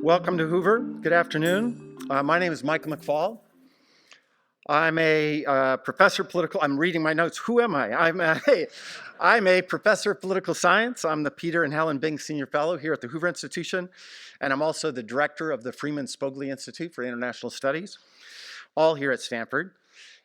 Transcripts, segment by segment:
Welcome to Hoover. Good afternoon. My name is Michael McFaul. I'm a professor of political, I'm reading my notes. Who am I? I'm a professor of political science. I'm the Peter and Helen Bing Senior Fellow here at the Hoover Institution, and I'm also the director of the Freeman Spogli Institute for International Studies, all here at Stanford.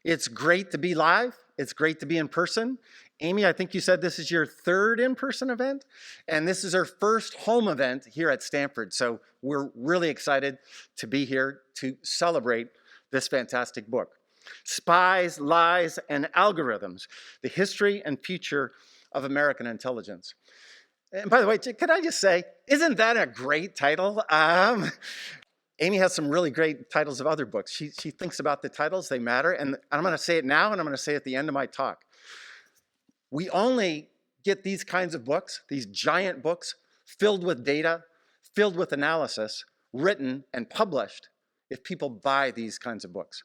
It's great to be live. It's great to be in person. Amy, I think you said this is your third in-person event, and this is our first home event here at Stanford. So we're really excited to be here to celebrate this fantastic book, Spies, Lies, and Algorithms, The History and Future of American Intelligence. And by the way, could I just say, isn't that a great title? Amy has some really great titles of other books. She thinks about the titles, they matter, and I'm gonna say it now and I'm gonna say it at the end of my talk. We only get these kinds of books, these giant books, filled with data, filled with analysis, written and published, if people buy these kinds of books.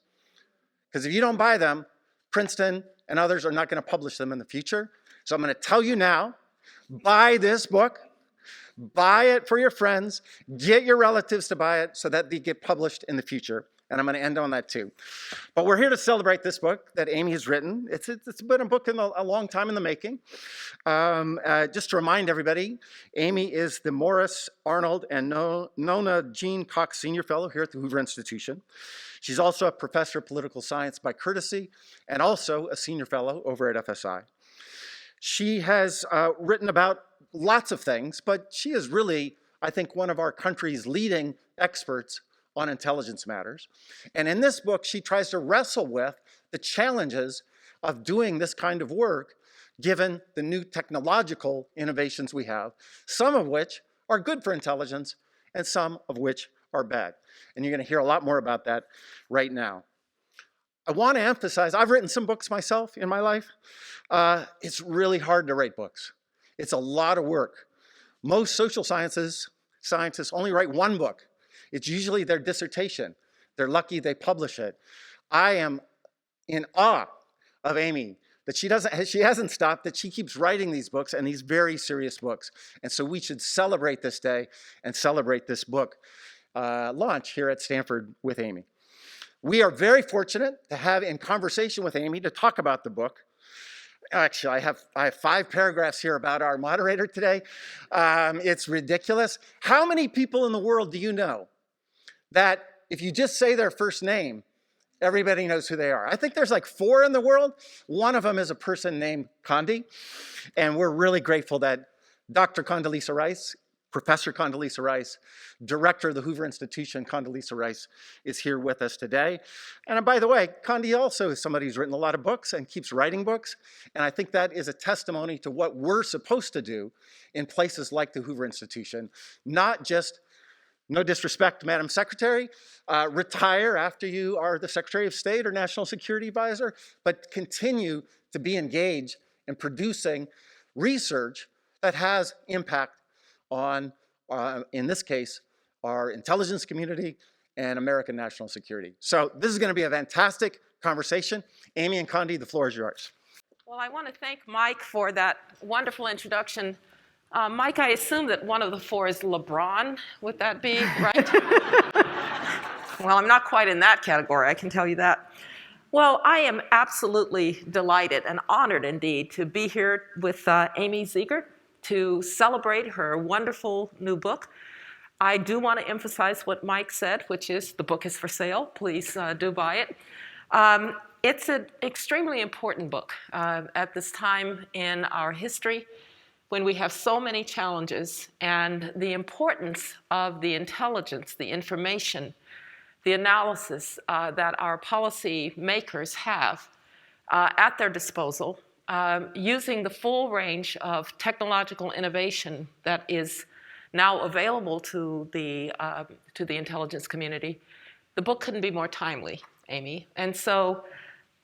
Because if you don't buy them, Princeton and others are not gonna publish them in the future. So I'm gonna tell you now, buy this book, buy it for your friends, get your relatives to buy it so that they get published in the future. And I'm going to end on that too. But we're here to celebrate this book that Amy has written. It's been a book in a long time in the making. Just to remind everybody, Amy is the Morris Arnold and Nona Jean Cox Senior Fellow here at the Hoover Institution. She's also a professor of political science by courtesy and also a senior fellow over at FSI. She has written about lots of things, but she is really, I think, one of our country's leading experts on intelligence matters. And in this book, she tries to wrestle with the challenges of doing this kind of work, given the new technological innovations we have, some of which are good for intelligence and some of which are bad. And you're going to hear a lot more about that right now. I want to emphasize, I've written some books myself in my life. It's really hard to write books. It's a lot of work. Most social sciences scientists only write one book. It's usually their dissertation. They're lucky they publish it. I am in awe of Amy, that she hasn't stopped, that she keeps writing these books, and these very serious books. And so we should celebrate this day and celebrate this book launch here at Stanford with Amy. We are very fortunate to have in conversation with Amy to talk about the book. Actually, I have 5 paragraphs here about our moderator today. It's ridiculous. How many people in the world do you know that if you just say their first name, everybody knows who they are? I think there's like 4 in the world. One of them is a person named Condi. And we're really grateful that Dr. Condoleezza Rice, Professor Condoleezza Rice, Director of the Hoover Institution, Condoleezza Rice, is here with us today. And by the way, Condi also is somebody who's written a lot of books and keeps writing books. And I think that is a testimony to what we're supposed to do in places like the Hoover Institution, not just, no disrespect, Madam Secretary, retire after you are the Secretary of State or National Security Advisor, but continue to be engaged in producing research that has impact on, in this case, our intelligence community and American national security. So this is going to be a fantastic conversation. Amy and Condi, the floor is yours. Well, I want to thank Mike for that wonderful introduction. Mike, I assume that one of the 4 is LeBron. Would that be right? Well, I'm not quite in that category, I can tell you that. Well, I am absolutely delighted and honored indeed to be here with Amy Zegart to celebrate her wonderful new book. I do want to emphasize what Mike said, which is the book is for sale. Please do buy it. It's an extremely important book at this time in our history when we have so many challenges, and the importance of the intelligence, the information, the analysis that our policy makers have at their disposal, using the full range of technological innovation that is now available to the intelligence community. The book couldn't be more timely, Amy. And so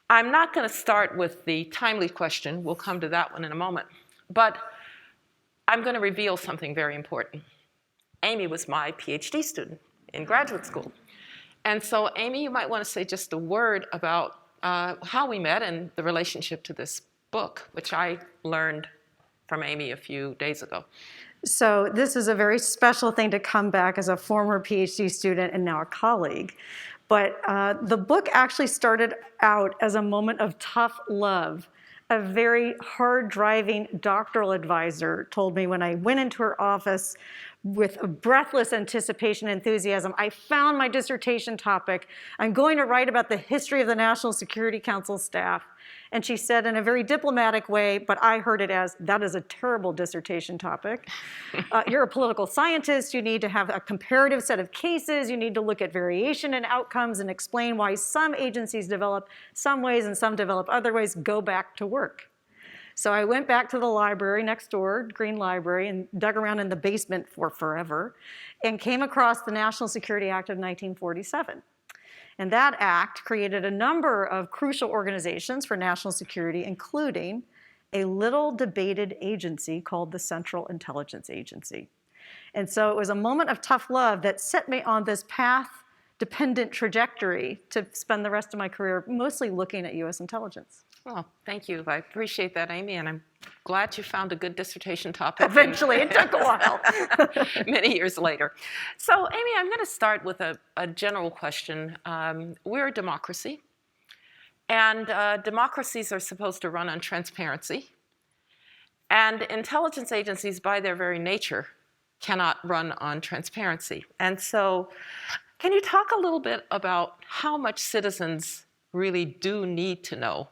I'm not going to start with the timely question. We'll come to that one in a moment. But I'm going to reveal something very important. Amy was my PhD student in graduate school. And so, Amy, you might want to say just a word about how we met and the relationship to this book, which I learned from Amy a few days ago. So this is a very special thing to come back as a former PhD student and now a colleague. But the book actually started out as a moment of tough love. A very hard-driving doctoral advisor told me when I went into her office with a breathless anticipation and enthusiasm, I found my dissertation topic. I'm going to write about the history of the National Security Council staff. And she said in a very diplomatic way, but I heard it as, that is a terrible dissertation topic. You're a political scientist. You need to have a comparative set of cases. You need to look at variation in outcomes and explain why some agencies develop some ways and some develop other ways. Go back to work. So I went back to the library next door, Green Library, and dug around in the basement for forever and came across the National Security Act of 1947. And that act created a number of crucial organizations for national security, including a little debated agency called the Central Intelligence Agency. And so it was a moment of tough love that set me on this path-dependent trajectory to spend the rest of my career mostly looking at US intelligence. Well, thank you. I appreciate that, Amy, and I'm glad you found a good dissertation topic. Eventually, it took a while. Many years later. So, Amy, I'm going to start with a general question. We're a democracy, and democracies are supposed to run on transparency. And intelligence agencies, by their very nature, cannot run on transparency. And so, can you talk a little bit about how much citizens really do need to know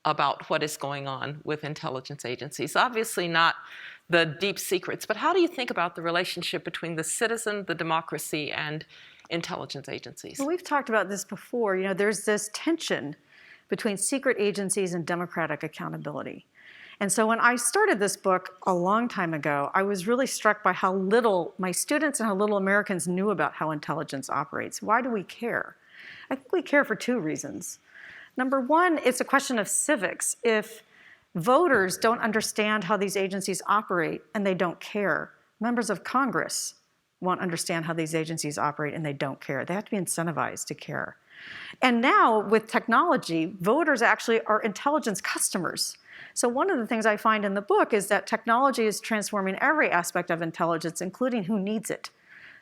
about what is going on with intelligence agencies? Obviously not the deep secrets, but how do you think about the relationship between the citizen, the democracy, and intelligence agencies? Well, we've talked about this before. You know, there's this tension between secret agencies and democratic accountability. And so when I started this book a long time ago, I was really struck by how little my students and how little Americans knew about how intelligence operates. Why do we care? I think we care for two reasons. Number one, it's a question of civics. If voters don't understand how these agencies operate and they don't care, members of Congress won't understand how these agencies operate and they don't care. They have to be incentivized to care. And now with technology, voters actually are intelligence customers. So one of the things I find in the book is that technology is transforming every aspect of intelligence, including who needs it.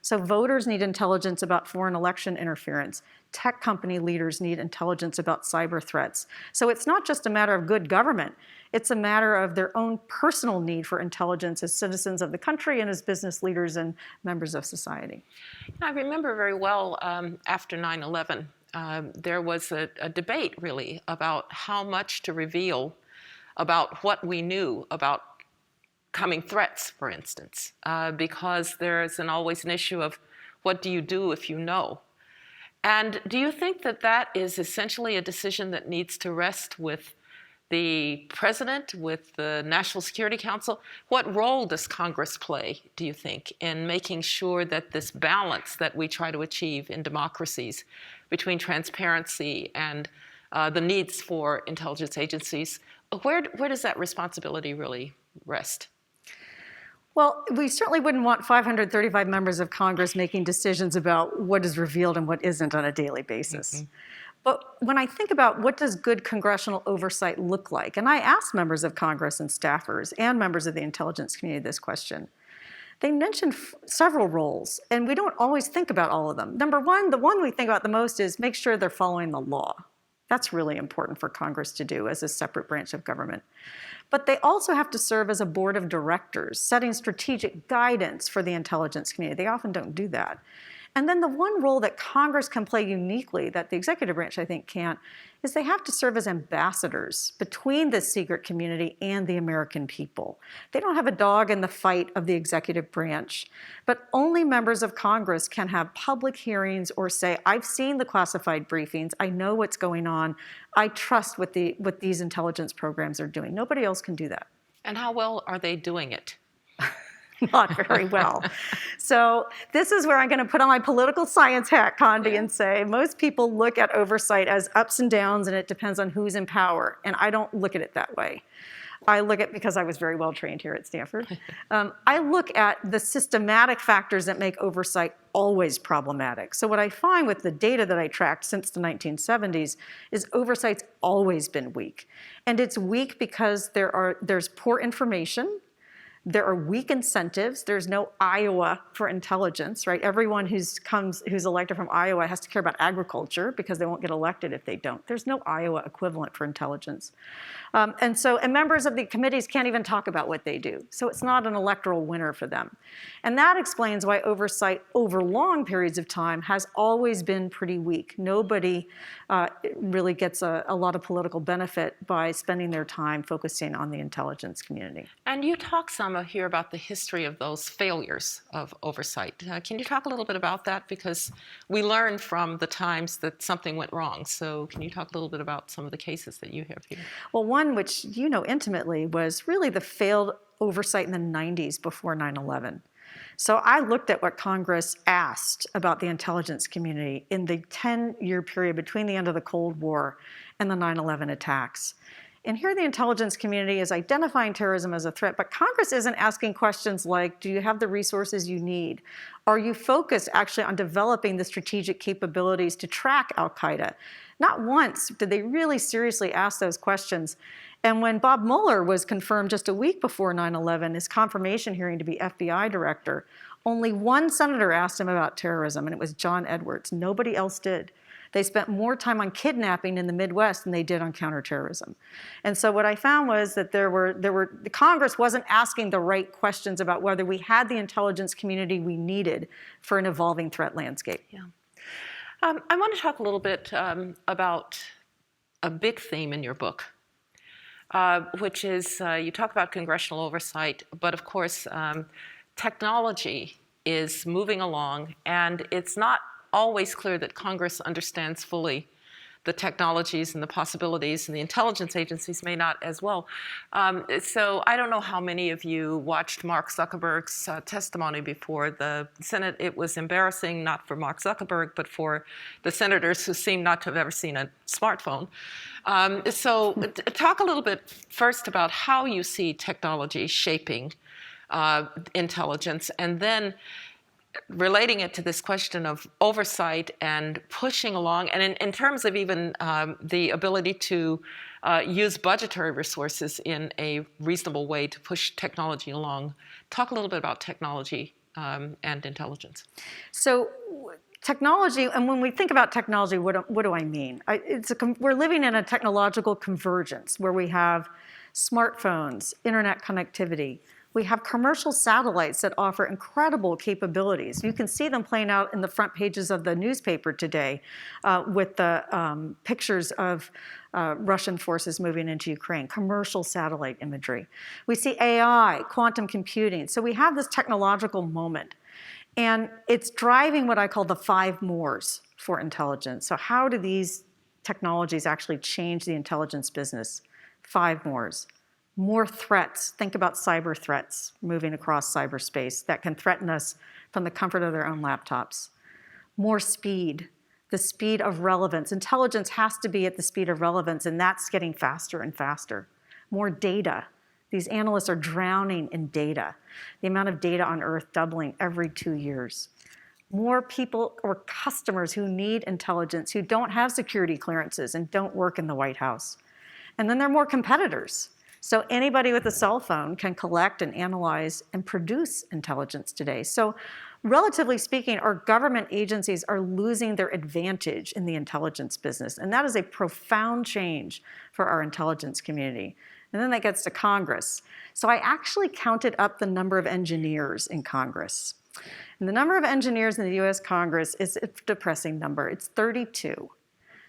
So voters need intelligence about foreign election interference. Tech company leaders need intelligence about cyber threats. So it's not just a matter of good government. It's a matter of their own personal need for intelligence as citizens of the country and as business leaders and members of society. I remember very well after 9/11, there was a debate really about how much to reveal about what we knew about coming threats, for instance, because there's always an issue of what do you do if you know? And do you think that that is essentially a decision that needs to rest with the president, with the National Security Council? What role does Congress play, do you think, in making sure that this balance that we try to achieve in democracies between transparency and the needs for intelligence agencies, where does that responsibility really rest? Well, we certainly wouldn't want 535 members of Congress making decisions about what is revealed and what isn't on a daily basis. Mm-hmm. But when I think about what does good congressional oversight look like, and I asked members of Congress and staffers and members of the intelligence community this question, they mentioned several roles, and we don't always think about all of them. Number one, the one we think about the most is make sure they're following the law. That's really important for Congress to do as a separate branch of government. But they also have to serve as a board of directors, setting strategic guidance for the intelligence community. They often don't do that. And then the one role that Congress can play uniquely that the executive branch, I think, can't, is they have to serve as ambassadors between the secret community and the American people. They don't have a dog in the fight of the executive branch, but only members of Congress can have public hearings or say, I've seen the classified briefings, I know what's going on, I trust what these intelligence programs are doing. Nobody else can do that. And how well are they doing it? Not very well. So this is where I'm going to put on my political science hat, Condi, and say most people look at oversight as ups and downs, and it depends on who's in power. And I don't look at it that way. I look at, because I was very well trained here at Stanford, I look at the systematic factors that make oversight always problematic. So what I find with the data that I tracked since the 1970s is oversight's always been weak. And it's weak because there's poor information There are weak incentives. There's no Iowa for intelligence, right? Everyone who's elected from Iowa has to care about agriculture because they won't get elected if they don't. There's no Iowa equivalent for intelligence. And members of the committees can't even talk about what they do. So it's not an electoral winner for them. And that explains why oversight over long periods of time has always been pretty weak. Nobody really gets a lot of political benefit by spending their time focusing on the intelligence community. And you talk some here about the history of those failures of oversight. Can you talk a little bit about that? Because we learned from the times that something went wrong. So can you talk a little bit about some of the cases that you have here? Well, one which you know intimately was really the failed oversight in the 90s before 9/11. So I looked at what Congress asked about the intelligence community in the 10-year period between the end of the Cold War and the 9/11 attacks. And here the intelligence community is identifying terrorism as a threat, but Congress isn't asking questions like, do you have the resources you need? Are you focused actually on developing the strategic capabilities to track al-Qaeda? Not once did they really seriously ask those questions. And when Bob Mueller was confirmed just a week before 9/11, his confirmation hearing to be FBI director, only one senator asked him about terrorism, and it was John Edwards. Nobody else did. They spent more time on kidnapping in the Midwest than they did on counterterrorism. And so what I found was that the Congress wasn't asking the right questions about whether we had the intelligence community we needed for an evolving threat landscape. Yeah. I want to talk a little bit about a big theme in your book, which is you talk about congressional oversight, but of course, technology is moving along, and it's not always clear that Congress understands fully the technologies and the possibilities, and the intelligence agencies may not as well. So I don't know how many of you watched Mark Zuckerberg's testimony before the Senate. It was embarrassing, not for Mark Zuckerberg, but for the senators who seem not to have ever seen a smartphone. So talk a little bit first about how you see technology shaping intelligence, and then relating it to this question of oversight and pushing along, and in terms of even the ability to use budgetary resources in a reasonable way to push technology along. Talk a little bit about technology and intelligence. So technology, and when we think about technology, what do I mean? We're living in a technological convergence where we have smartphones, internet connectivity. We have commercial satellites that offer incredible capabilities. You can see them playing out in the front pages of the newspaper today with the pictures of Russian forces moving into Ukraine, commercial satellite imagery. We see AI, quantum computing. So we have this technological moment. And it's driving what I call the 5 mores for intelligence. So how do these technologies actually change the intelligence business? 5 mores. More threats. Think about cyber threats moving across cyberspace that can threaten us from the comfort of their own laptops. More speed, the speed of relevance. Intelligence has to be at the speed of relevance, and that's getting faster and faster. More data. These analysts are drowning in data. The amount of data on Earth doubling every 2 years. More people or customers who need intelligence, who don't have security clearances and don't work in the White House. And then there are more competitors. So anybody with a cell phone can collect and analyze and produce intelligence today. So relatively speaking, our government agencies are losing their advantage in the intelligence business. And that is a profound change for our intelligence community. And then that gets to Congress. So I actually counted up the number of engineers in Congress. And the number of engineers in the US Congress is a depressing number. It's 32.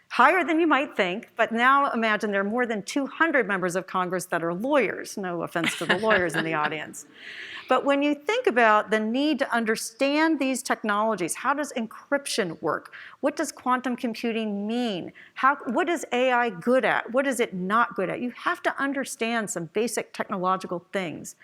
Higher than you might think, but now imagine there are more than 200 members of Congress that are lawyers. No offense to the lawyers in the audience. But when you think about the need to understand these technologies, how does encryption work? What does quantum computing mean? What is AI good at? What is it not good at? You have to understand some basic technological things.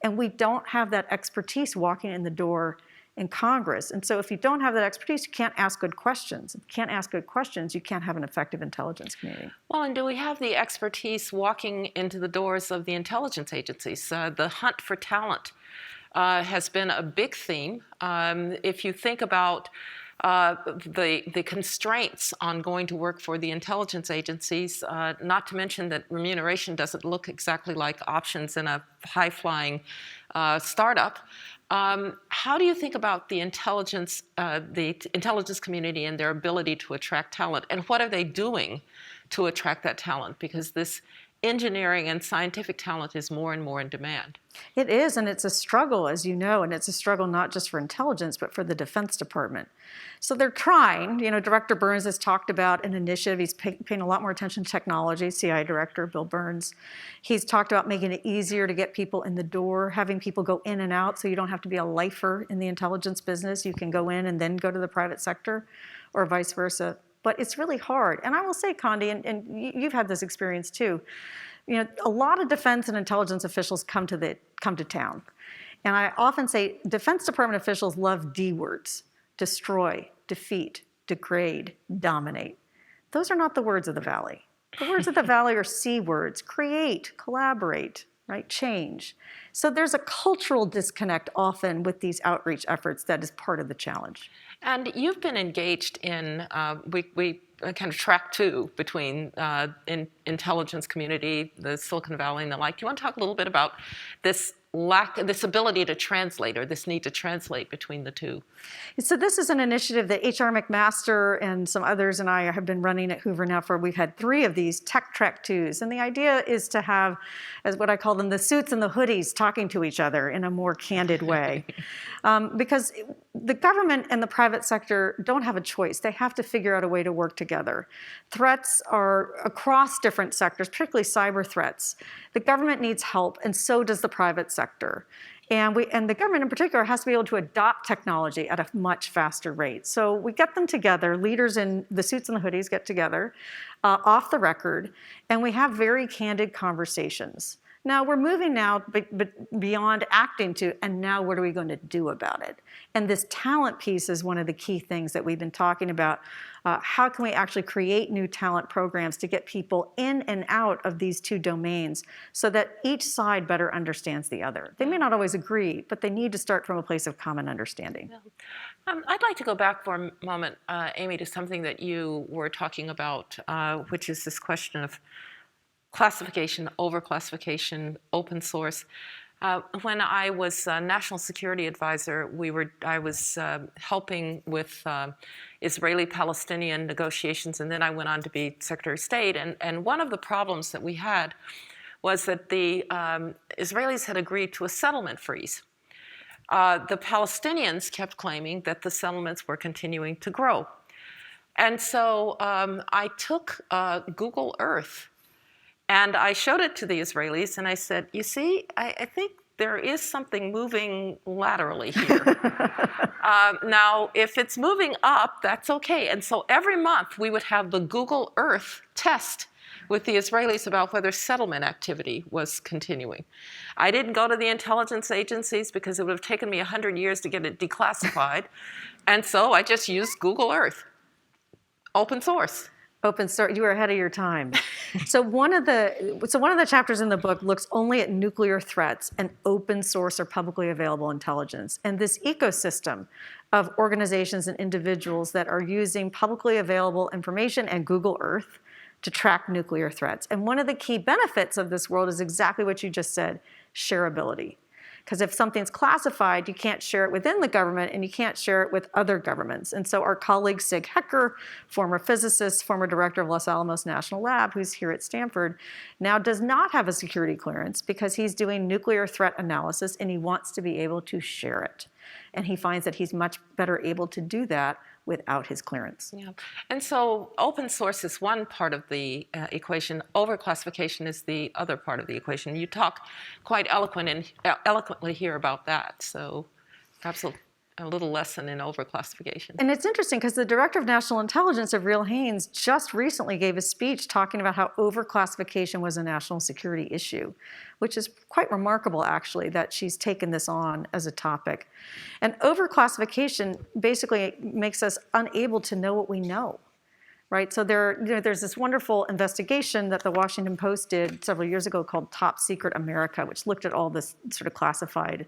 And we don't have that expertise walking in the door in Congress. And so if you don't have that expertise, you can't ask good questions. If you can't ask good questions, you can't have an effective intelligence community. Well, and do we have the expertise walking into the doors of the intelligence agencies? The hunt for talent has been a big theme. If you think about the constraints on going to work for the intelligence agencies, not to mention that remuneration doesn't look exactly like options in a high-flying startup. How do you think about the intelligence community and their ability to attract talent, and what are they doing to attract that talent? Because this engineering and scientific talent is more and more in demand. It is, and it's a struggle, as you know, and it's a struggle not just for intelligence, but for the Defense Department. So they're trying. Director Burns has talked about an initiative. He's paying a lot more attention to technology, CI Director Bill Burns. He's talked about making it easier to get people in the door, having people go in and out so you don't have to be a lifer in the intelligence business. You can go in and then go to the private sector, or vice versa. But it's really hard. And I will say, Condi, and you've had this experience too, a lot of defense and intelligence officials come to town. And I often say Defense Department officials love D words: destroy, defeat, degrade, dominate. Those are not the words of the Valley. The words of the Valley are C words: create, collaborate, right? Change. So there's a cultural disconnect often with these outreach efforts that is part of the challenge. And you've been engaged in, we kind of track two between intelligence community, the Silicon Valley and the like. Do you want to talk a little bit about this ability to translate, or this need to translate between the two? So this is an initiative that H.R. McMaster and some others and I have been running at Hoover now we've had 3 of these tech track twos. And the idea is to have, as what I call them, the suits and the hoodies talking to each other in a more candid way. Because the government and the private sector don't have a choice. They have to figure out a way to work together. Threats are across different sectors, particularly cyber threats. The government needs help, and so does the private sector. And the government in particular has to be able to adopt technology at a much faster rate. So we get them together, leaders in the suits and the hoodies get together, off the record, and we have very candid conversations. Now, we're moving now beyond acting to, and now what are we going to do about it? And this talent piece is one of the key things that we've been talking about. How can we actually create new talent programs to get people in and out of these 2 domains so that each side better understands the other? They may not always agree, but they need to start from a place of common understanding. Yeah. I'd like to go back for a moment, Amy, to something that you were talking about, which is this question of classification, overclassification, open source. When I was National Security Advisor, I was helping with Israeli-Palestinian negotiations, and then I went on to be Secretary of State. And one of the problems that we had was that the Israelis had agreed to a settlement freeze. The Palestinians kept claiming that the settlements were continuing to grow. And so I took Google Earth, and I showed it to the Israelis, and I said, you see, I think there is something moving laterally here. Now, if it's moving up, that's okay. And so every month we would have the Google Earth test with the Israelis about whether settlement activity was continuing. I didn't go to the intelligence agencies because it would have taken me 100 years to get it declassified. And so I just used Google Earth, open source. Open source, you were ahead of your time. So one of the chapters in the book looks only at nuclear threats and open source or publicly available intelligence. And this ecosystem of organizations and individuals that are using publicly available information and Google Earth to track nuclear threats. And one of the key benefits of this world is exactly what you just said: shareability. Because if something's classified, you can't share it within the government, and you can't share it with other governments. And so our colleague Sig Hecker, former physicist, former director of Los Alamos National Lab, who's here at Stanford, now does not have a security clearance because he's doing nuclear threat analysis, and he wants to be able to share it. And he finds that he's much better able to do that without his clearance. Yeah, and so open source is one part of the equation. Overclassification is the other part of the equation. You talk quite eloquently here about that. So perhaps a little lesson in overclassification. And it's interesting because the Director of National Intelligence, Avril Haines, just recently gave a speech talking about how overclassification was a national security issue, which is quite remarkable, actually, that she's taken this on as a topic. And overclassification basically makes us unable to know what we know. Right, so there's this wonderful investigation that the Washington Post did several years ago called Top Secret America, which looked at all this sort of classified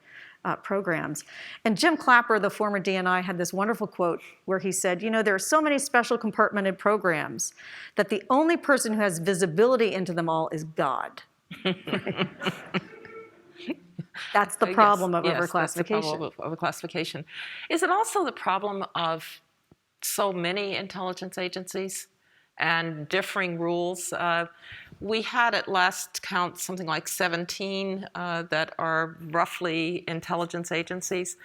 programs. And Jim Clapper, the former DNI, had this wonderful quote where he said, there are so many special compartmented programs that the only person who has visibility into them all is God. That's the problem of overclassification. That's the problem of overclassification. Is it also the problem of so many intelligence agencies and differing rules? We had at last count something like 17 that are roughly intelligence agencies.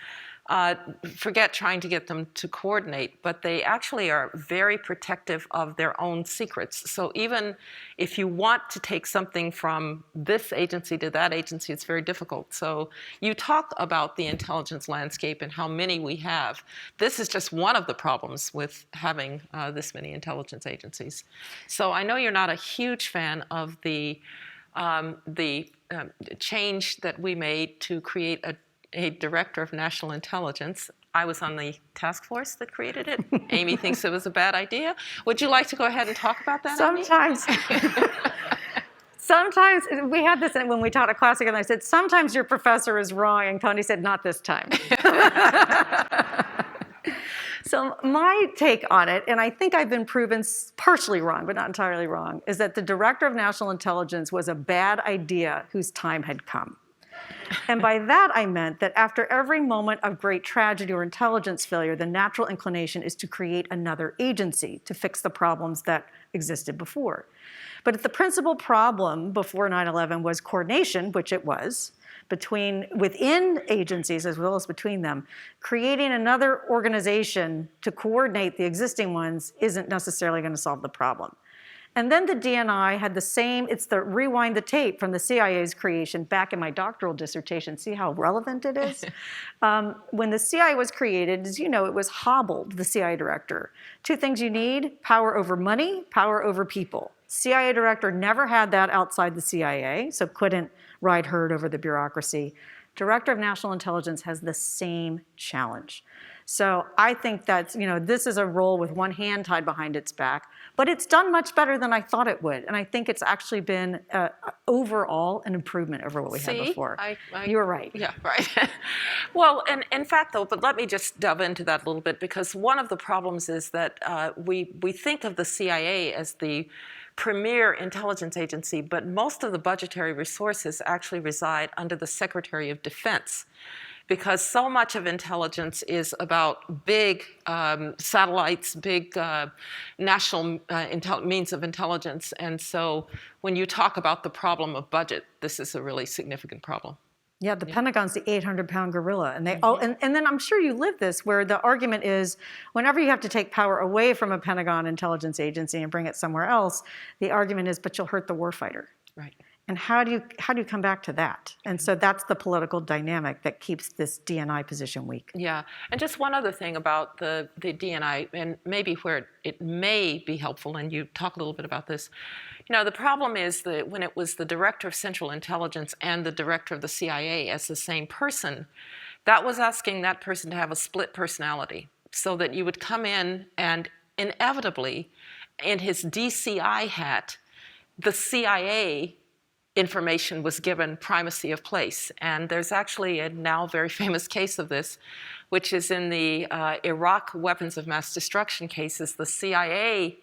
Forget trying to get them to coordinate, but they actually are very protective of their own secrets. So even if you want to take something from this agency to that agency, it's very difficult. So you talk about the intelligence landscape and how many we have. This is just one of the problems with having this many intelligence agencies. So I know you're not a huge fan of the change that we made to create a director of national intelligence. I was on the task force that created it. Amy thinks it was a bad idea. Would you like to go ahead and talk about that, Sometimes. Sometimes, we had this when we taught a class together, I said, sometimes your professor is wrong, and Connie said, not this time. So my take on it, and I think I've been proven partially wrong, but not entirely wrong, is that the director of national intelligence was a bad idea whose time had come. And by that, I meant that after every moment of great tragedy or intelligence failure, the natural inclination is to create another agency to fix the problems that existed before. But if the principal problem before 9/11 was coordination, which it was, within agencies as well as between them, creating another organization to coordinate the existing ones isn't necessarily going to solve the problem. And then the DNI had the same, it's the rewind the tape from the CIA's creation back in my doctoral dissertation. See how relevant it is? When the CIA was created, as you know, it was hobbled, the CIA director. Two things you need: power over money, power over people. CIA director never had that outside the CIA, so couldn't ride herd over the bureaucracy. Director of National Intelligence has the same challenge. So I think that, this is a role with one hand tied behind its back, but it's done much better than I thought it would. And I think it's actually been overall an improvement over what we had before. You were right. Yeah, right. Well, and in fact, though, but let me just delve into that a little bit, because one of the problems is that we think of the CIA as the premier intelligence agency, but most of the budgetary resources actually reside under the Secretary of Defense, because so much of intelligence is about big satellites, big national means of intelligence. And so when you talk about the problem of budget, this is a really significant problem. Yeah, the Pentagon's the 800-pound gorilla. And they all, and then I'm sure you live this, where the argument is whenever you have to take power away from a Pentagon intelligence agency and bring it somewhere else, the argument is, but you'll hurt the warfighter. Right. And how do you come back to that? And so that's the political dynamic that keeps this DNI position weak. Yeah, and just one other thing about the DNI, and maybe where it may be helpful, and you talk a little bit about this. The problem is that when it was the director of Central Intelligence and the director of the CIA as the same person, that was asking that person to have a split personality, so that you would come in and inevitably, in his DCI hat, the CIA information was given primacy of place. And there's actually a now very famous case of this, which is in the Iraq weapons of mass destruction cases. The CIA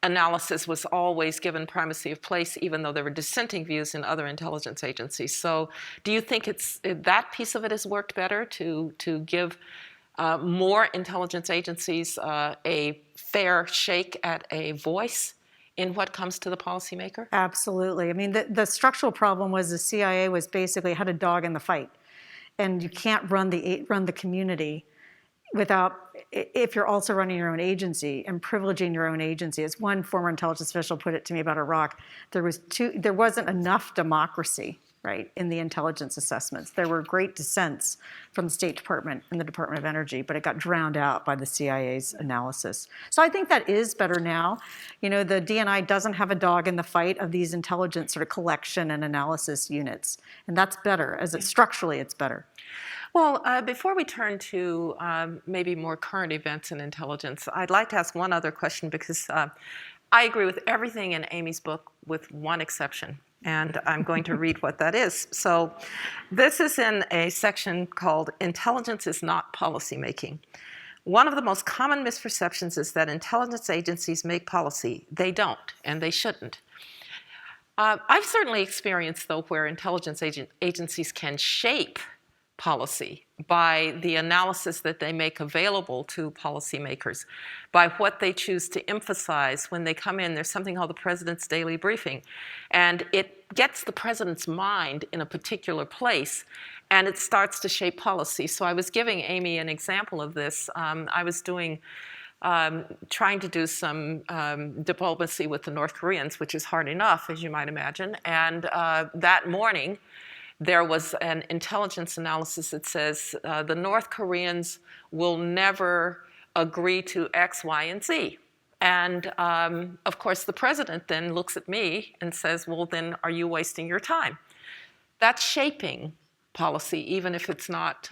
analysis was always given primacy of place, even though there were dissenting views in other intelligence agencies. So do you think that piece of it has worked better to give more intelligence agencies a fair shake at a voice in what comes to the policymaker? Absolutely. I mean, the structural problem was the CIA was basically had a dog in the fight, and you can't run the community if you're also running your own agency and privileging your own agency. As one former intelligence official put it to me about Iraq, there wasn't enough democracy, right, in the intelligence assessments. There were great dissents from the State Department and the Department of Energy, but it got drowned out by the CIA's analysis. So I think that is better now. The DNI doesn't have a dog in the fight of these intelligence sort of collection and analysis units, and that's better. Structurally, it's better. Well, before we turn to maybe more current events in intelligence, I'd like to ask one other question, because I agree with everything in Amy's book with one exception. And I'm going to read what that is. So this is in a section called Intelligence is Not Policymaking. One of the most common misperceptions is that intelligence agencies make policy. They don't, and they shouldn't. I've certainly experienced, though, where intelligence agencies can shape policy by the analysis that they make available to policymakers, by what they choose to emphasize when they come in. There's something called the President's Daily Briefing, and it gets the President's mind in a particular place, and it starts to shape policy. So I was giving Amy an example of this. I was trying to do some diplomacy with the North Koreans, which is hard enough, as you might imagine, and that morning, there was an intelligence analysis that says the North Koreans will never agree to X, Y, and Z. And of course, the president then looks at me and says, well, then are you wasting your time? That's shaping policy, even if it's not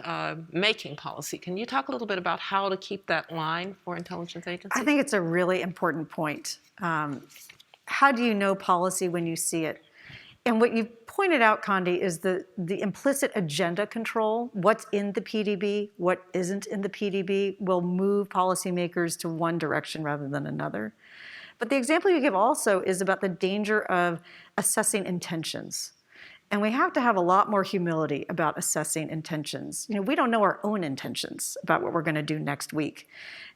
making policy. Can you talk a little bit about how to keep that line for intelligence agencies? I think it's a really important point. How do you know policy when you see it? And what you pointed out, Condi, is the implicit agenda control. What's in the PDB, what isn't in the PDB, will move policymakers to one direction rather than another. But the example you give also is about the danger of assessing intentions. And we have to have a lot more humility about assessing intentions. You know, we don't know our own intentions about what we're going to do next week.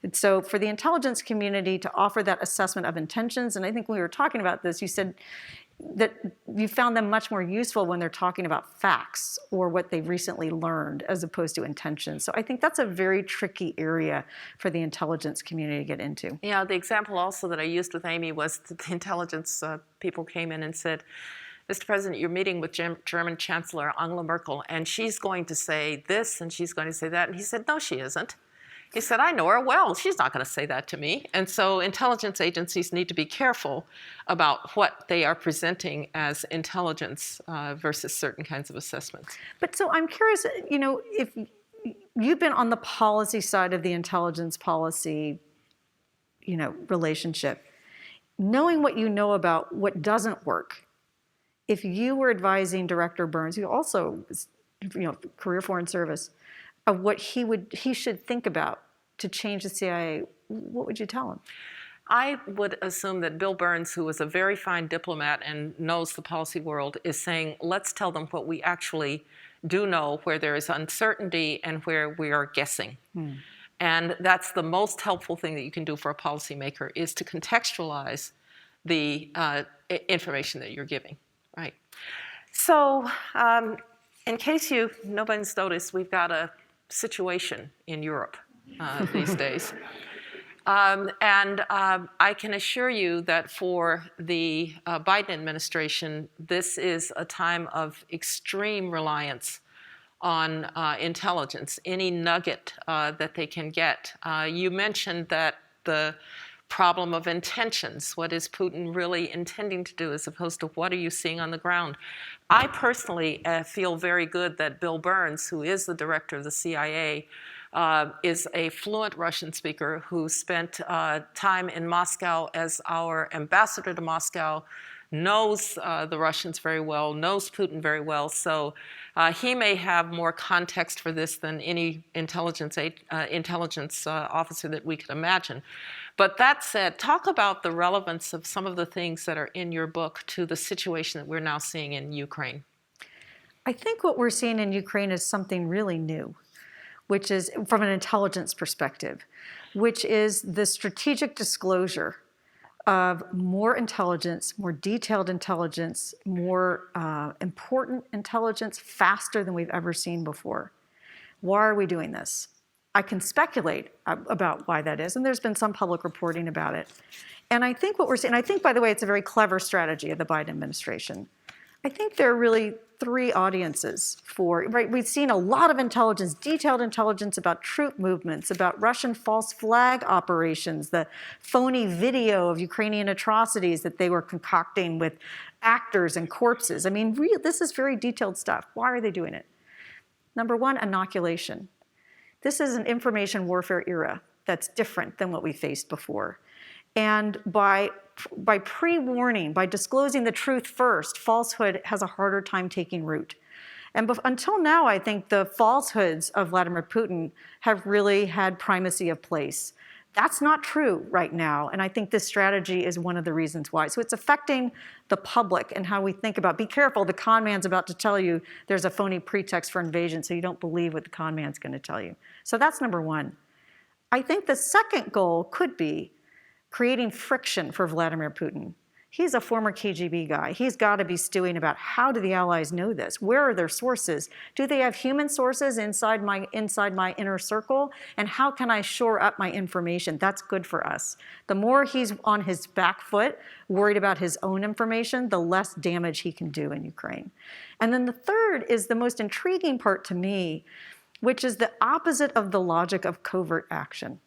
And so for the intelligence community to offer that assessment of intentions, and I think when we were talking about this, you said that you found them much more useful when they're talking about facts or what they've recently learned as opposed to intentions. So I think that's a very tricky area for the intelligence community to get into. Yeah, the example also that I used with Amy was that the intelligence people came in and said, Mr. President, you're meeting with German Chancellor Angela Merkel, and she's going to say this and she's going to say that. And he said, no, she isn't. He said, I know her well. She's not going to say that to me. And so intelligence agencies need to be careful about what they are presenting as intelligence versus certain kinds of assessments. But so I'm curious, you know, if you've been on the policy side of the intelligence policy, you know, relationship, knowing what you know about what doesn't work, if you were advising Director Burns, who also is, you know, career foreign service, of what he should think about to change the CIA, what would you tell him? I would assume that Bill Burns, who is a very fine diplomat and knows the policy world, is saying, let's tell them what we actually do know, where there is uncertainty and where we are guessing. And that's the most helpful thing that you can do for a policymaker, is to contextualize the information that you're giving, right? So in case nobody's noticed, we've got a situation in Europe these days. I can assure you that for the Biden administration, this is a time of extreme reliance on intelligence, any nugget that they can get. You mentioned that the problem of intentions, what is Putin really intending to do as opposed to what are you seeing on the ground? I personally feel very good that Bill Burns, who is the director of the CIA, is a fluent Russian speaker who spent time in Moscow as our ambassador to Moscow, knows the Russians very well, knows Putin very well. So he may have more context for this than any intelligence officer that we could imagine. But that said, talk about the relevance of some of the things that are in your book to the situation that we're now seeing in Ukraine. I think what we're seeing in Ukraine is something really new, which is, from an intelligence perspective, which is the strategic disclosure of more intelligence, more detailed intelligence, more important intelligence faster than we've ever seen before. Why are we doing this? I can speculate about why that is, and there's been some public reporting about it. And I think what we're seeing, I think, by the way, it's a very clever strategy of the Biden administration. I think there are really three audiences for, right? We've seen a lot of intelligence, detailed intelligence about troop movements, about Russian false flag operations, the phony video of Ukrainian atrocities that they were concocting with actors and corpses. I mean, this is very detailed stuff. Why are they doing it? Number one, inoculation. This is an information warfare era that's different than what we faced before. And by pre-warning, by disclosing the truth first, falsehood has a harder time taking root. And until now, I think the falsehoods of Vladimir Putin have really had primacy of place. That's not true right now, and I think this strategy is one of the reasons why. So it's affecting the public and how we think about, be careful, the con man's about to tell you there's a phony pretext for invasion, so you don't believe what the con man's going to tell you. So that's number one. I think the second goal could be creating friction for Vladimir Putin. He's a former KGB guy. He's got to be stewing about, how do the Allies know this? Where are their sources? Do they have human sources inside my inner circle? And how can I shore up my information? That's good for us. The more he's on his back foot, worried about his own information, the less damage he can do in Ukraine. And then the third is the most intriguing part to me, which is the opposite of the logic of covert action.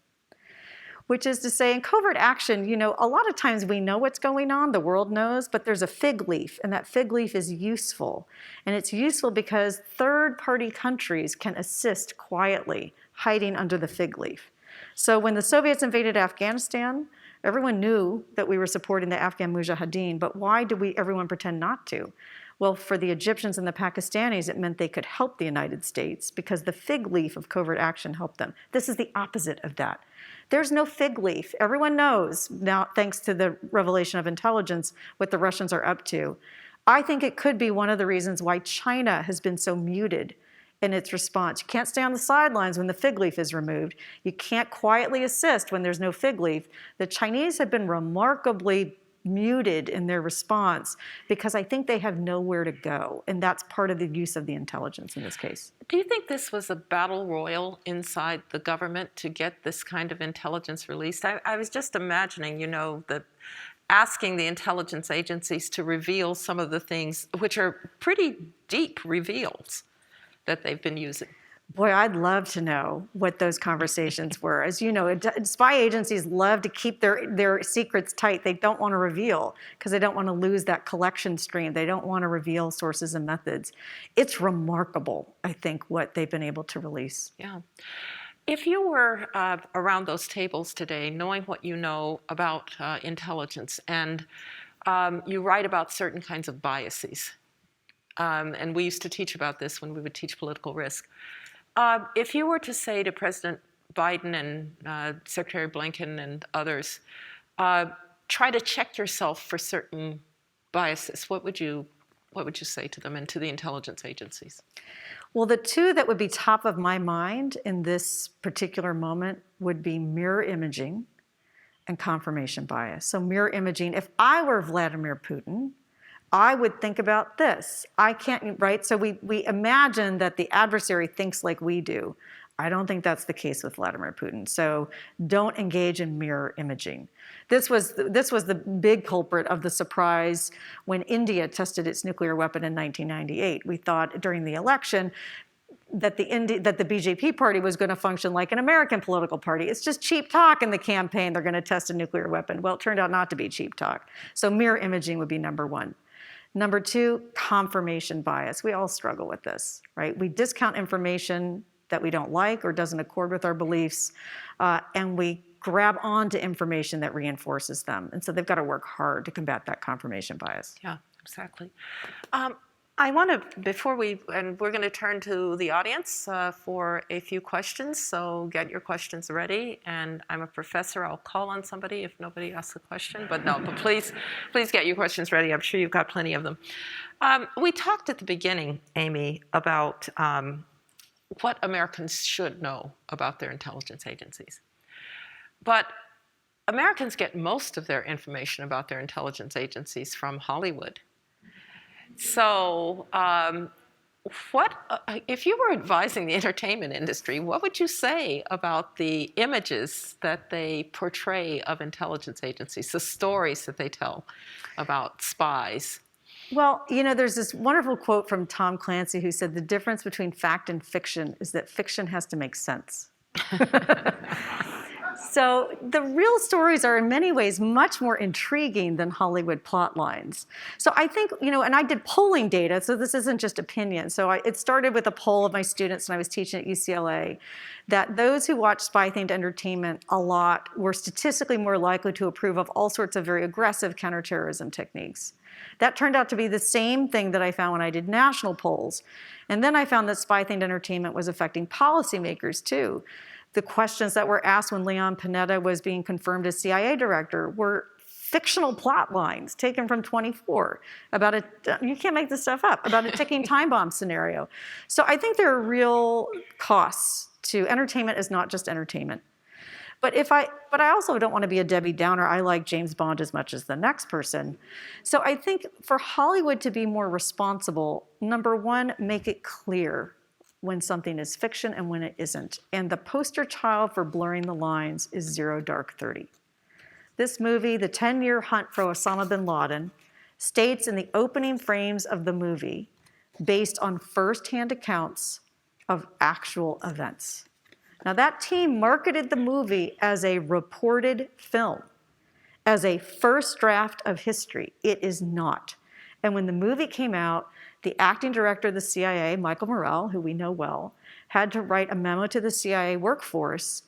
Which is to say, in covert action, a lot of times we know what's going on, the world knows, but there's a fig leaf, and that fig leaf is useful. And it's useful because third-party countries can assist quietly, hiding under the fig leaf. So when the Soviets invaded Afghanistan, everyone knew that we were supporting the Afghan Mujahideen, but why did everyone pretend not to? Well, for the Egyptians and the Pakistanis, it meant they could help the United States because the fig leaf of covert action helped them. This is the opposite of that. There's no fig leaf. Everyone knows now, thanks to the revelation of intelligence, what the Russians are up to. I think it could be one of the reasons why China has been so muted in its response. You can't stay on the sidelines when the fig leaf is removed. You can't quietly assist when there's no fig leaf. The Chinese have been remarkably muted in their response because I think they have nowhere to go, and that's part of the use of the intelligence in this case. Do you think this was a battle royal inside the government to get this kind of intelligence released? I was just imagining, asking the intelligence agencies to reveal some of the things which are pretty deep reveals that they've been using. Boy, I'd love to know what those conversations were. As you know, spy agencies love to keep their secrets tight. They don't want to reveal because they don't want to lose that collection stream. They don't want to reveal sources and methods. It's remarkable, I think, what they've been able to release. Yeah. If you were around those tables today, knowing what you know about intelligence, and you write about certain kinds of biases, and we used to teach about this when we would teach political risk. If you were to say to President Biden and Secretary Blinken and others, try to check yourself for certain biases, what would you say to them and to the intelligence agencies? Well, the two that would be top of my mind in this particular moment would be mirror imaging and confirmation bias. So mirror imaging, if I were Vladimir Putin, I would think about this. I can't, right? So we imagine that the adversary thinks like we do. I don't think that's the case with Vladimir Putin. So don't engage in mirror imaging. This was the big culprit of the surprise when India tested its nuclear weapon in 1998. We thought during the election that the BJP party was going to function like an American political party. It's just cheap talk in the campaign. They're going to test a nuclear weapon. Well, it turned out not to be cheap talk. So mirror imaging would be number one. Number two, confirmation bias. We all struggle with this, right? We discount information that we don't like or doesn't accord with our beliefs, and we grab onto information that reinforces them. And so they've got to work hard to combat that confirmation bias. Yeah, exactly. I want to, and we're going to turn to the audience for a few questions, so get your questions ready. And I'm a professor, I'll call on somebody if nobody asks a question, but please get your questions ready. I'm sure you've got plenty of them. We talked at the beginning, Amy, about what Americans should know about their intelligence agencies. But Americans get most of their information about their intelligence agencies from Hollywood. So if you were advising the entertainment industry, what would you say about the images that they portray of intelligence agencies, the stories that they tell about spies? Well, there's this wonderful quote from Tom Clancy who said the difference between fact and fiction is that fiction has to make sense. So the real stories are in many ways much more intriguing than Hollywood plot lines. So I think, and I did polling data, so this isn't just opinion. So it started with a poll of my students when I was teaching at UCLA, that those who watch spy-themed entertainment a lot were statistically more likely to approve of all sorts of very aggressive counterterrorism techniques. That turned out to be the same thing that I found when I did national polls. And then I found that spy-themed entertainment was affecting policymakers too. The questions that were asked when Leon Panetta was being confirmed as CIA director were fictional plot lines taken from 24 about you can't make this stuff up, about a ticking time bomb scenario. So I think there are real costs to entertainment is not just entertainment. But I also don't want to be a Debbie Downer. I like James Bond as much as the next person. So I think for Hollywood to be more responsible, number one, make it clear when something is fiction and when it isn't. And the poster child for blurring the lines is Zero Dark 30. This movie, The 10-Year Hunt for Osama bin Laden, states in the opening frames of the movie, based on firsthand accounts of actual events. Now that team marketed the movie as a reported film, as a first draft of history. It is not. And when the movie came out, the acting director of the CIA, Michael McFaul, who we know well, had to write a memo to the CIA workforce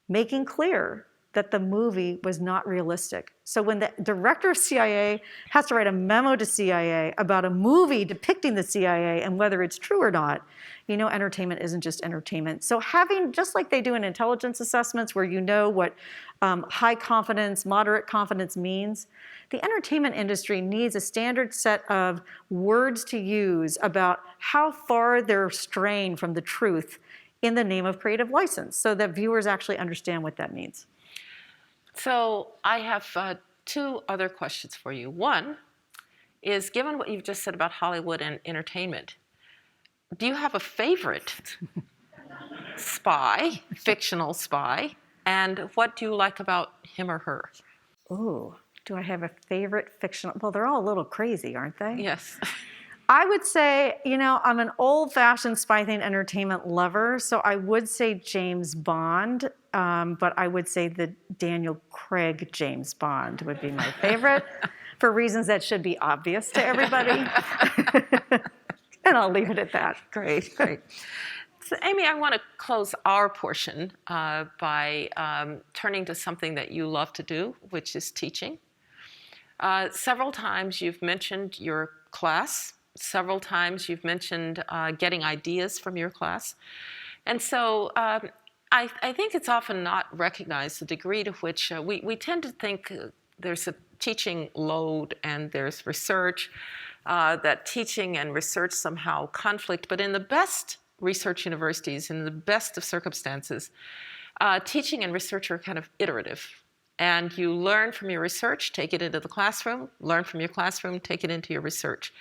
making clear that the movie was not realistic. So when the director of CIA has to write a memo to CIA about a movie depicting the CIA and whether it's true or not, entertainment isn't just entertainment. So having, just like they do in intelligence assessments where you know what high confidence, moderate confidence means, the entertainment industry needs a standard set of words to use about how far they're straying from the truth in the name of creative license so that viewers actually understand what that means. So I have two other questions for you. One is, given what you've just said about Hollywood and entertainment, do you have a favorite spy, fictional spy, and what do you like about him or her? Ooh, do I have a favorite fictional? Well, they're all a little crazy, aren't they? Yes. I would say, I'm an old-fashioned spy-themed entertainment lover, so I would say James Bond, but I would say the Daniel Craig James Bond would be my favorite, for reasons that should be obvious to everybody. And I'll leave it at that. Great, great. So, Amy, I want to close our portion by turning to something that you love to do, which is teaching. Several times you've mentioned your class. Several times you've mentioned getting ideas from your class. And so I think it's often not recognized the degree to which we tend to think there's a teaching load and there's research, that teaching and research somehow conflict. But in the best research universities, in the best of circumstances, teaching and research are kind of iterative. And you learn from your research, take it into the classroom, learn from your classroom, take it into your research.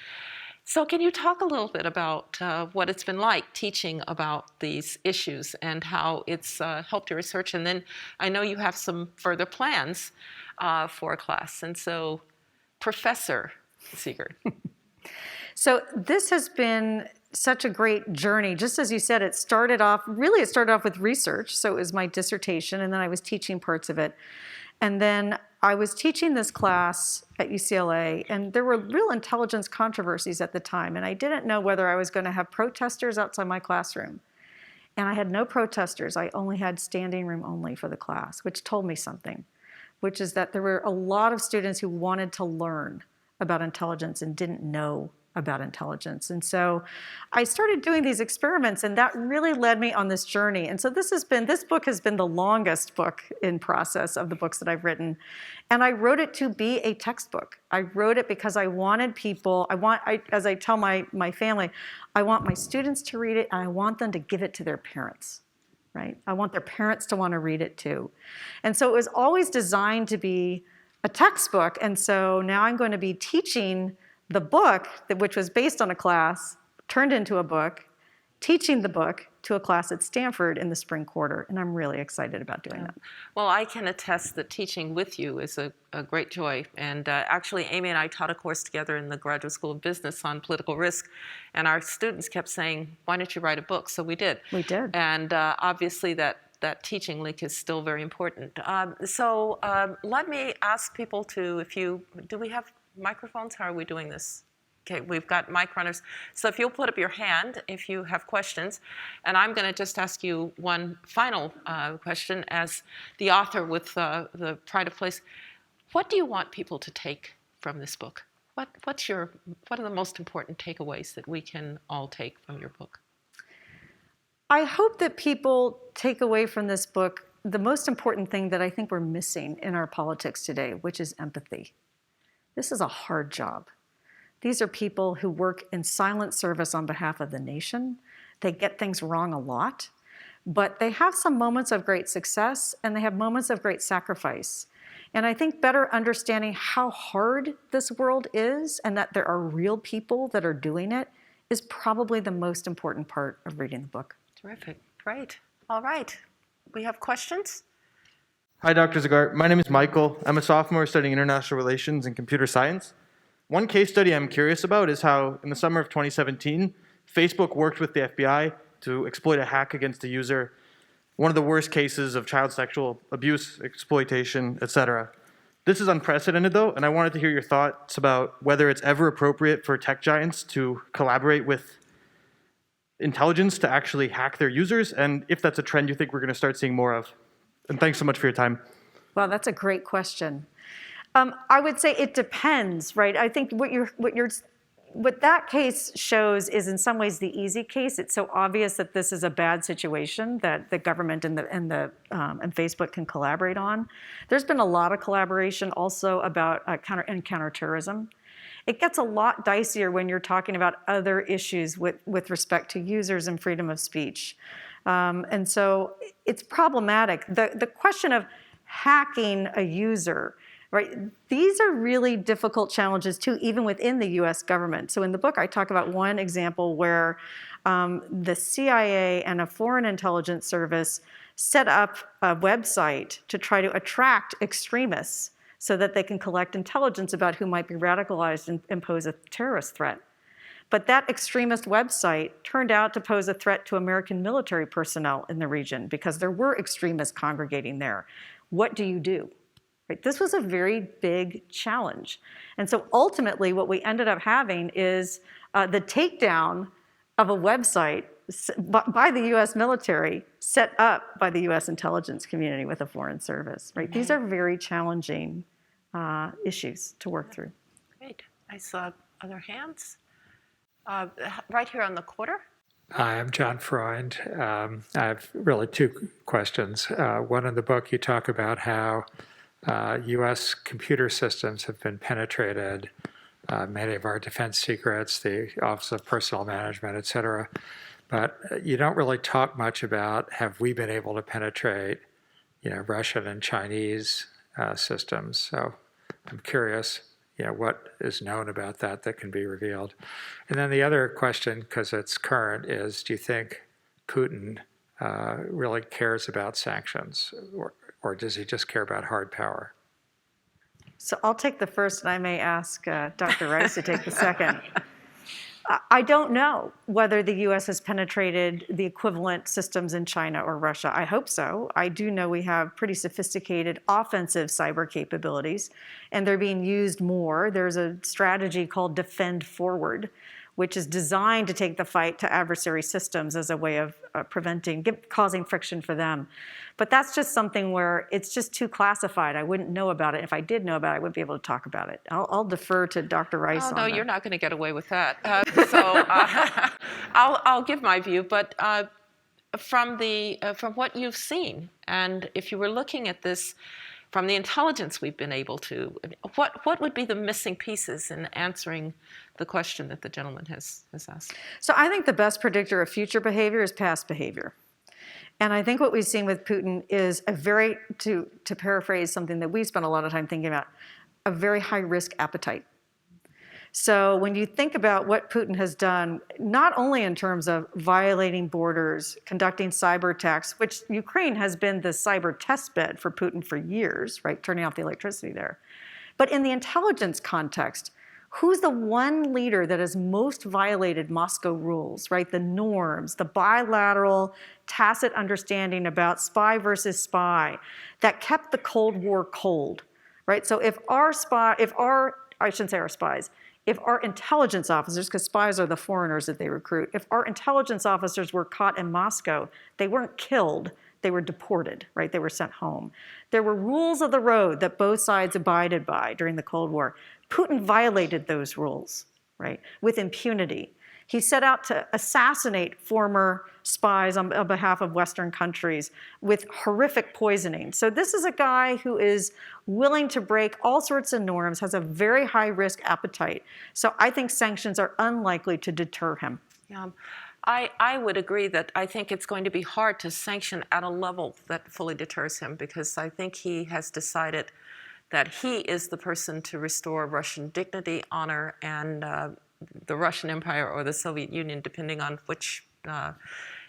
So can you talk a little bit about what it's been like teaching about these issues and how it's helped your research? And then I know you have some further plans for a class. And so, Professor Zegart. So this has been such a great journey. Just as you said, it started off with research. So it was my dissertation, and then I was teaching parts of it. And then I was teaching this class at UCLA, and there were real intelligence controversies at the time, and I didn't know whether I was going to have protesters outside my classroom. And I had no protesters. I only had standing room only for the class, which told me something, which is that there were a lot of students who wanted to learn about intelligence and didn't know about intelligence. And so I started doing these experiments, and that really led me on this journey. And so this book has been the longest book in process of the books that I've written. And I wrote it to be a textbook. I wrote it because I wanted people, as I tell my family, I want my students to read it, and I want them to give it to their parents, right? I want their parents to want to read it too. And so it was always designed to be a textbook. And so now I'm going to be teaching the book, which was based on a class, turned into a book, teaching the book to a class at Stanford in the spring quarter, and I'm really excited about doing that. Well, I can attest that teaching with you is a great joy, and actually Amy and I taught a course together in the Graduate School of Business on political risk, and our students kept saying, why don't you write a book? So we did. We did. And obviously that that teaching link is still very important. Let me ask people to, do we have microphones? How are we doing this? Okay, we've got mic runners. So if you'll put up your hand if you have questions, and I'm going to just ask you one final question as the author with the Pride of Place. What do you want people to take from this book? What are the most important takeaways that we can all take from your book? I hope that people take away from this book the most important thing that I think we're missing in our politics today, which is empathy. This is a hard job. These are people who work in silent service on behalf of the nation. They get things wrong a lot, but they have some moments of great success and they have moments of great sacrifice. And I think better understanding how hard this world is and that there are real people that are doing it is probably the most important part of reading the book. Terrific. Great. All right. We have questions? Hi, Dr. Zegart. My name is Michael. I'm a sophomore studying international relations and computer science. One case study I'm curious about is how, in the summer of 2017, Facebook worked with the FBI to exploit a hack against a user, one of the worst cases of child sexual abuse, exploitation, etc. This is unprecedented, though, and I wanted to hear your thoughts about whether it's ever appropriate for tech giants to collaborate with intelligence to actually hack their users, and if that's a trend you think we're going to start seeing more of. And thanks so much for your time. Well, that's a great question. I would say it depends, right? I think what that case shows is in some ways the easy case. It's so obvious that this is a bad situation that the government and Facebook can collaborate on. There's been a lot of collaboration also about counterterrorism. It gets a lot dicier when you're talking about other issues with respect to users and freedom of speech. And so it's problematic. The question of hacking a user, right? These are really difficult challenges too, even within the US government. So in the book, I talk about one example where the CIA and a foreign intelligence service set up a website to try to attract extremists so that they can collect intelligence about who might be radicalized and pose a terrorist threat. But that extremist website turned out to pose a threat to American military personnel in the region because there were extremists congregating there. What do you do? Right? This was a very big challenge. And so ultimately what we ended up having is the takedown of a website by the US military set up by the US intelligence community with a foreign service. Right? These are very challenging issues to work through. Great. I saw other hands. Right here on the quarter. Hi, I'm John Freund. I have really two questions. One in the book, you talk about how U.S. computer systems have been penetrated, many of our defense secrets, the Office of Personnel Management, et cetera. But you don't really talk much about have we been able to penetrate, Russian and Chinese systems. So I'm curious, what is known about that can be revealed. And then the other question, because it's current, is do you think Putin really cares about sanctions, or does he just care about hard power? So I'll take the first, and I may ask Dr. Rice to take the second. I don't know whether the U.S. has penetrated the equivalent systems in China or Russia. I hope so. I do know we have pretty sophisticated offensive cyber capabilities, and they're being used more. There's a strategy called Defend Forward, which is designed to take the fight to adversary systems as a way of causing friction for them. But that's just something where it's just too classified. I wouldn't know about it. If I did know about it, I wouldn't be able to talk about it. I'll defer to Dr. Rice on that. Oh, no, you're not going to get away with that. I'll give my view, but from what you've seen, and if you were looking at this from the intelligence we've been able to, what would be the missing pieces in answering the question that the gentleman has asked? So I think the best predictor of future behavior is past behavior. And I think what we've seen with Putin is to paraphrase something that we spent a lot of time thinking about, a very high risk appetite. So when you think about what Putin has done, not only in terms of violating borders, conducting cyber attacks, which Ukraine has been the cyber test bed for Putin for years, right, turning off the electricity there, but in the intelligence context, Who's the one leader that has most violated Moscow rules, right? The norms, the bilateral tacit understanding about spy versus spy that kept the Cold War cold, right? So if I shouldn't say our spies, if our intelligence officers, because spies are the foreigners that they recruit, if our intelligence officers were caught in Moscow, they weren't killed, they were deported, right? They were sent home. There were rules of the road that both sides abided by during the Cold War. Putin violated those rules, right, with impunity. He set out to assassinate former spies on behalf of Western countries with horrific poisoning. So this is a guy who is willing to break all sorts of norms, has a very high risk appetite. So I think sanctions are unlikely to deter him. Yeah. I would agree that I think it's going to be hard to sanction at a level that fully deters him, because I think he has decided that he is the person to restore Russian dignity, honor, and the Russian Empire or the Soviet Union, depending on which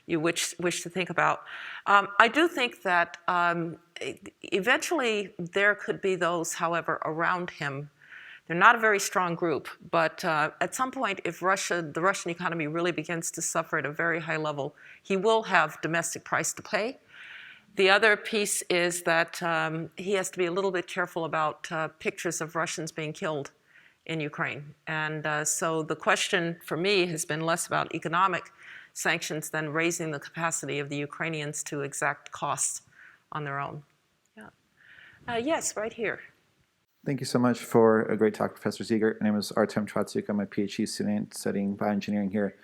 you wish to think about. I do think that eventually there could be those, however, around him. They're not a very strong group, but at some point, if the Russian economy really begins to suffer at a very high level, he will have domestic price to pay. The other piece is that he has to be a little bit careful about pictures of Russians being killed in Ukraine. And so the question for me has been less about economic sanctions than raising the capacity of the Ukrainians to exact costs on their own. Yeah. Yes, right here. Thank you so much for a great talk, Professor Zegart. My name is Artem Chwatsuk. I'm a PhD student studying bioengineering here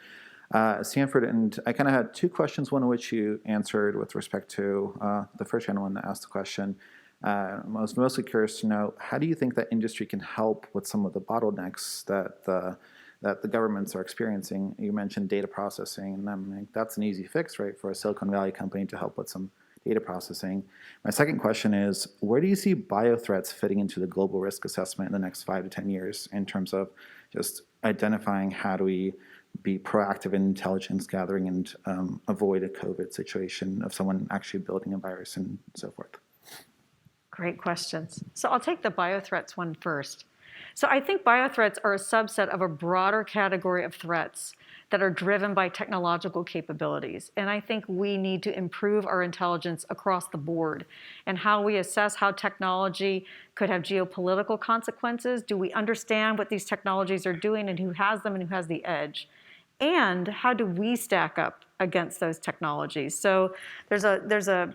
at Stanford. And I kind of had two questions, one of which you answered with respect to the first gentleman that asked the question. I was mostly curious to know, how do you think that industry can help with some of the bottlenecks that the governments are experiencing? You mentioned data processing, and I mean, that's an easy fix, right, for a Silicon Valley company to help with some data processing. My second question is, where do you see biothreats fitting into the global risk assessment in the next 5 to 10 years in terms of just identifying how do we be proactive in intelligence gathering and avoid a COVID situation of someone actually building a virus and so forth? Great questions. So I'll take the biothreats one first. So I think biothreats are a subset of a broader category of threats that are driven by technological capabilities. And I think we need to improve our intelligence across the board and how we assess how technology could have geopolitical consequences. Do we understand what these technologies are doing and who has them and who has the edge? And how do we stack up against those technologies? So there's a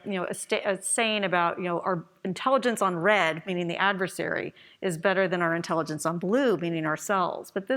saying about, our intelligence on red, meaning the adversary, is better than our intelligence on blue, meaning ourselves. But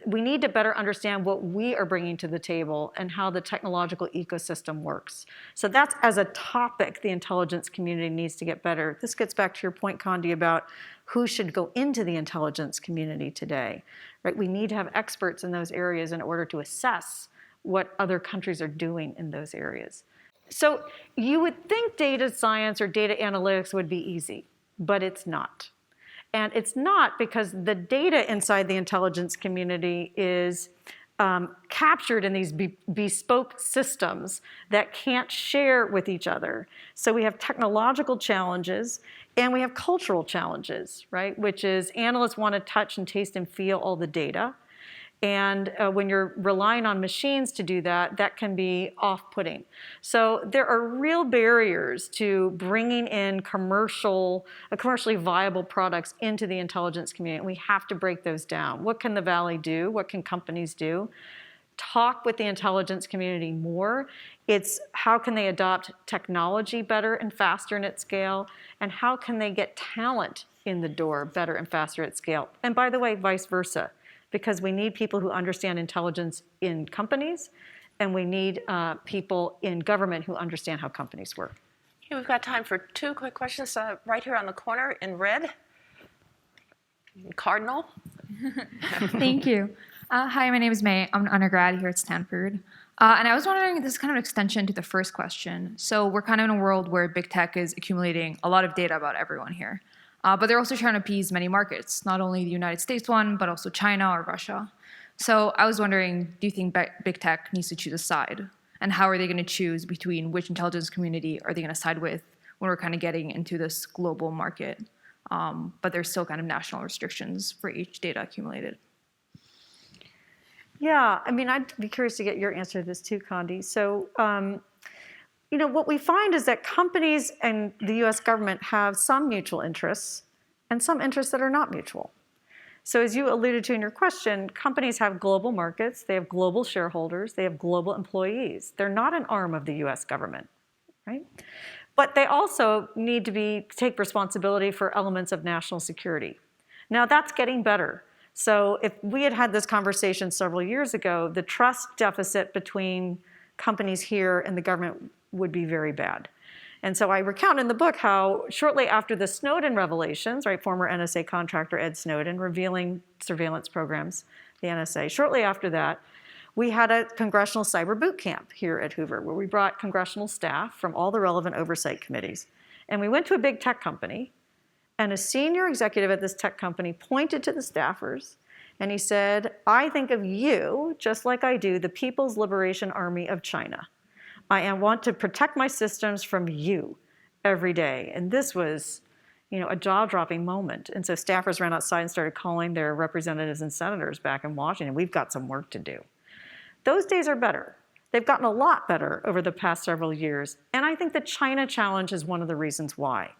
we need to better understand what we are bringing to the table and how the technological ecosystem works. So that's, as a topic, the intelligence community needs to get better. This gets back to your point, Condi, about who should go into the intelligence community today, right? We need to have experts in those areas in order to assess what other countries are doing in those areas. So you would think data science or data analytics would be easy, but it's not. And it's not because the data inside the intelligence community is captured in these bespoke systems that can't share with each other. So we have technological challenges and we have cultural challenges, right? Which is analysts want to touch and taste and feel all the data. And when you're relying on machines to do that, that can be off-putting. So there are real barriers to bringing in commercially viable products into the intelligence community. And we have to break those down. What can the Valley do? What can companies do? Talk with the intelligence community more. It's how can they adopt technology better and faster and at scale? And how can they get talent in the door better and faster at scale? And by the way, vice versa. Because we need people who understand intelligence in companies, and we need people in government who understand how companies work. Okay, we've got time for 2 quick questions right here on the corner in red. Cardinal. Thank you. Hi, my name is May. I'm an undergrad here at Stanford. And I was wondering, this is kind of an extension to the first question. So we're kind of in a world where big tech is accumulating a lot of data about everyone here. But they're also trying to appease many markets, not only the United States one, but also China or Russia. So I was wondering, do you think big tech needs to choose a side? And how are they going to choose between which intelligence community are they going to side with when we're kind of getting into this global market but there's still kind of national restrictions for each data accumulated. Yeah, I mean, I'd be curious to get your answer to this too, Condi. So, what we find is that companies and the US government have some mutual interests and some interests that are not mutual. So as you alluded to in your question, companies have global markets, they have global shareholders, they have global employees. They're not an arm of the US government, right? But they also need to take responsibility for elements of national security. Now that's getting better. So if we had had this conversation several years ago, the trust deficit between companies here and the government would be very bad. And so I recount in the book how shortly after the Snowden revelations, right, former NSA contractor Ed Snowden revealing surveillance programs, the NSA, shortly after that, we had a congressional cyber boot camp here at Hoover where we brought congressional staff from all the relevant oversight committees. And we went to a big tech company, and a senior executive at this tech company pointed to the staffers and he said, I think of you just like I do the People's Liberation Army of China. I want to protect my systems from you every day. And this was, a jaw-dropping moment. And so staffers ran outside and started calling their representatives and senators back in Washington. We've got some work to do. Those days are better. They've gotten a lot better over the past several years. And I think the China challenge is one of the reasons why.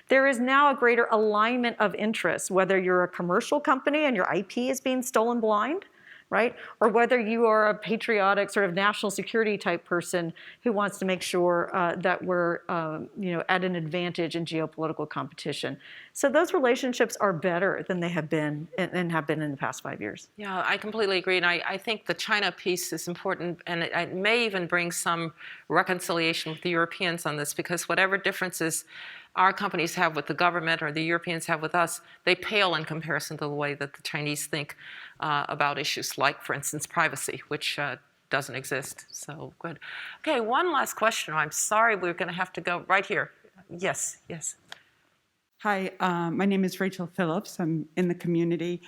There is now a greater alignment of interests, whether you're a commercial company and your IP is being stolen blind, right? Or whether you are a patriotic sort of national security type person who wants to make sure that we're at an advantage in geopolitical competition. So those relationships are better than they have been and have been in the past 5 years. Yeah, I completely agree. And I think the China piece is important, and it may even bring some reconciliation with the Europeans on this, because whatever differences our companies have with the government or the Europeans have with us, they pale in comparison to the way that the Chinese think about issues like, for instance, privacy, which doesn't exist. So good. Okay, one last question. I'm sorry, we're going to have to go right here. Yes, yes. Hi, my name is Rachel Phillips. I'm in the community.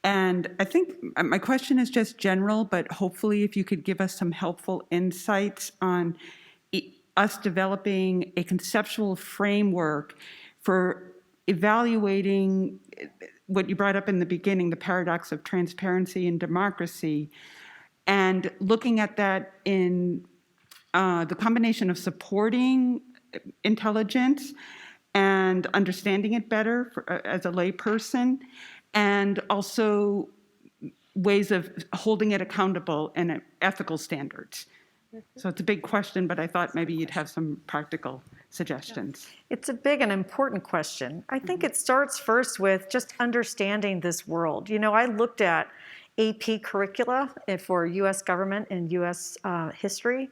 And I think my question is just general, but hopefully if you could give us some helpful insights on us developing a conceptual framework for evaluating what you brought up in the beginning, the paradox of transparency and democracy, and looking at that in the combination of supporting intelligence and understanding it better as a layperson, and also ways of holding it accountable and ethical standards. So it's a big question, but I thought maybe you'd have some practical suggestions. It's a big and important question. I think it starts first with just understanding this world. I looked at AP curricula for US government and US history.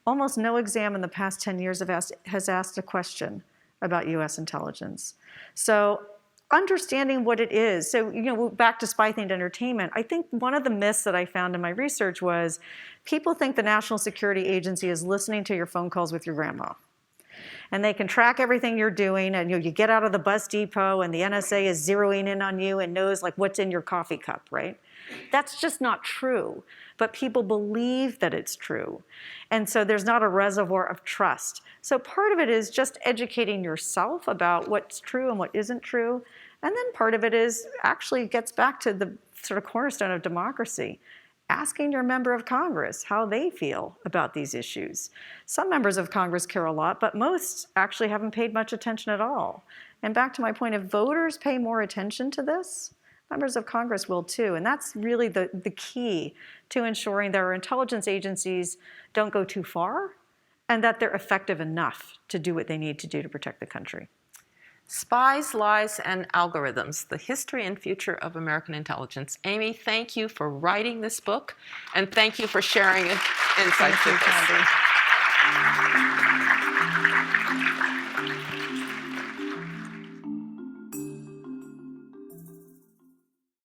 Almost no exam in the past 10 years has asked a question about US intelligence. So understanding what it is. So, back to spy-themed entertainment, I think one of the myths that I found in my research was people think the National Security Agency is listening to your phone calls with your grandma. And they can track everything you're doing, and you get out of the bus depot and the NSA is zeroing in on you and knows what's in your coffee cup, right? That's just not true, but people believe that it's true. And so there's not a reservoir of trust. So part of it is just educating yourself about what's true and what isn't true. And then part of it is actually gets back to the sort of cornerstone of democracy, asking your member of Congress how they feel about these issues. Some members of Congress care a lot, but most actually haven't paid much attention at all. And back to my point, if voters pay more attention to this, members of Congress will too. And that's really the key to ensuring that our intelligence agencies don't go too far and that they're effective enough to do what they need to do to protect the country. Spies, Lies, and Algorithms, The History and Future of American Intelligence. Amy, thank you for writing this book, and thank you for sharing insights with us.